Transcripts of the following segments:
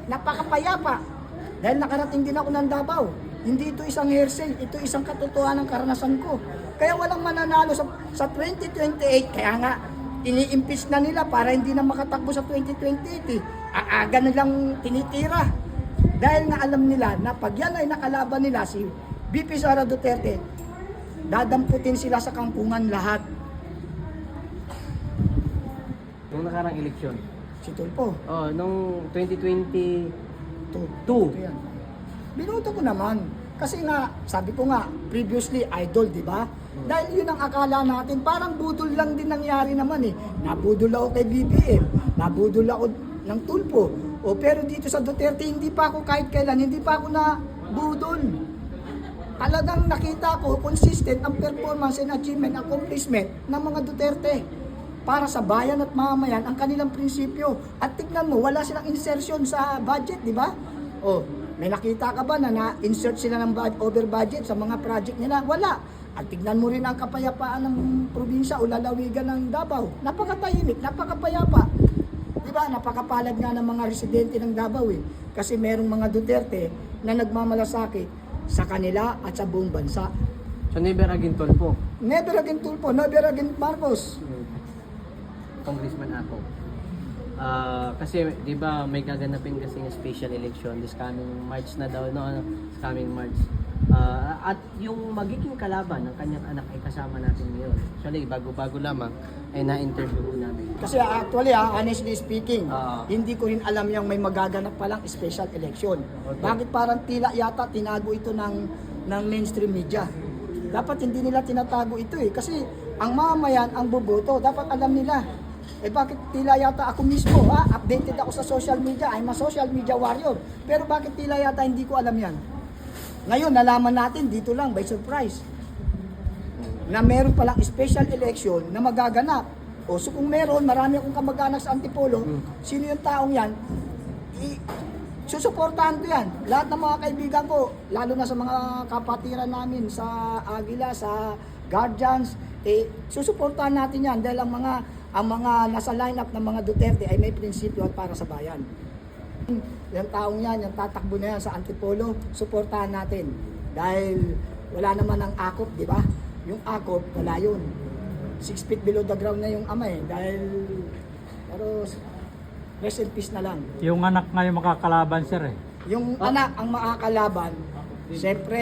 napakapayapa. Dahil nakarating din ako ng Davao. Hindi ito isang hearsay, ito isang katotohanan ng karanasan ko. Kaya walang mananalo sa 2028, kaya nga ini-impeach na nila para hindi na makatakbo sa 2028. Aaga nilang tinitira. Dahil nga alam nila na pag yan ay nakalaban nila si VP Sara Duterte, dadamputin sila sa kampungan lahat. Nung nakarang eleksyon. Si Tulfo. Oh, nung 2022. Ito yan. Binuto ko naman. Kasi nga, sabi ko nga, previously idol, di ba? Dahil yun ang akala natin, parang budol lang din nangyari naman eh. Nabudol ako kay BBM, nabudol ako ng Tulfo. O pero dito sa Duterte, hindi pa ako kahit kailan, hindi pa ako na budol. Talagang nakita ko, consistent ang performance and achievement, accomplishment ng mga Duterte para sa bayan at mamamayan ang kanilang prinsipyo. At tignan mo, wala silang insertion sa budget, di ba? O, may nakita ka ba na na-insert sila ng over budget sa mga project nila? Wala. At tignan mo rin ang kapayapaan ng probinsya o lalawigan ng Davao. Napakatahimik, napakapayapa. Di ba? Napakapalad nga ng mga residente ng Davao eh. Kasi merong mga Duterte na nagmamalasakit sa kanila at sa buong bansa. So never again Tulfo. Never again Tulfo, never again Marcos. Congressman ako. Kasi 'di ba may gaganapin kasi ng special election this coming March na daw this coming March. At yung magiging kalaban ng kanyang anak ay kasama natin ngayon. Actually, bago-bago lamang ay na-interview namin. Kasi actually, honestly speaking, hindi ko rin alam yung may magaganap palang special election. Okay. Bakit parang tila yata tinago ito ng mainstream media? Dapat hindi nila tinatago ito eh. Kasi ang mamayan, ang boboto, dapat alam nila. Eh bakit tila yata ako mismo, updated ako sa social media, I'm a social media warrior. Pero bakit tila yata hindi ko alam yan? Ngayon, nalaman natin dito lang by surprise na meron palang special election na magaganap. O so kung meron, marami akong kamag-anak sa Antipolo, sino yung taong yan, susuportahan ko yan. Lahat ng mga kaibigan ko, lalo na sa mga kapatiran namin sa Aguila, sa Guardians, susuportahan natin yan dahil ang mga nasa lineup ng mga Duterte ay may prinsipyo at para sa bayan. Yung taong yan, yung tatakbo na yan sa Antipolo, suportahan natin. Dahil wala naman ang akop, di ba? Yung akop, wala yun. 6 feet below the ground na yung ama eh. Dahil, pero rest in peace na lang. Yung anak nga yung makakalaban, sir eh. Yung anak ang makakalaban, siyempre,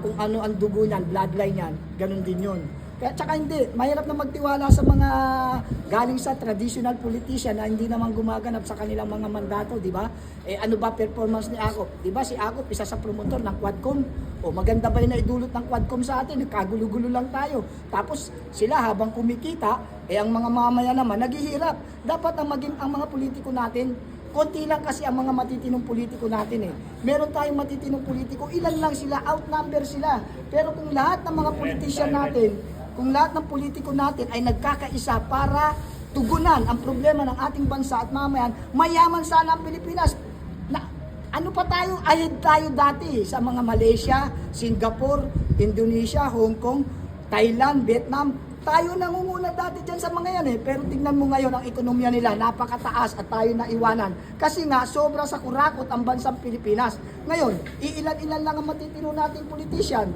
kung ano ang dugo niyan, bloodline niyan, ganun din yun. Kaya tsaka hindi, mahirap na magtiwala sa mga galing sa traditional politician na hindi naman gumaganap sa kanilang mga mandato, di ba? Ano ba performance ni Akop? Di ba si Akop isa sa promotor ng Quadcom? O maganda ba yung naidulot ng Quadcom sa atin? Nagkagulo-gulo lang tayo. Tapos sila habang kumikita, ang mga mamaya naman naghihirap. Dapat ang mga politiko natin, konti lang kasi ang mga matitinong politiko natin eh. Meron tayong matitinong politiko, ilan lang sila, outnumber sila. Pero kung lahat ng mga politician natin, kung lahat ng politiko natin ay nagkakaisa para tugunan ang problema ng ating bansa at mamayan, mayaman sana ang Pilipinas. Ano pa tayo? Ahead tayo dati sa mga Malaysia, Singapore, Indonesia, Hong Kong, Thailand, Vietnam. Tayo nangunguna dati dyan sa mga yan eh. Pero tingnan mo ngayon ang ekonomiya nila, napakataas at tayo naiwanan. Kasi nga, sobra sa kurakot ang bansang Pilipinas. Ngayon, iilan-ilan lang ang matitino nating politician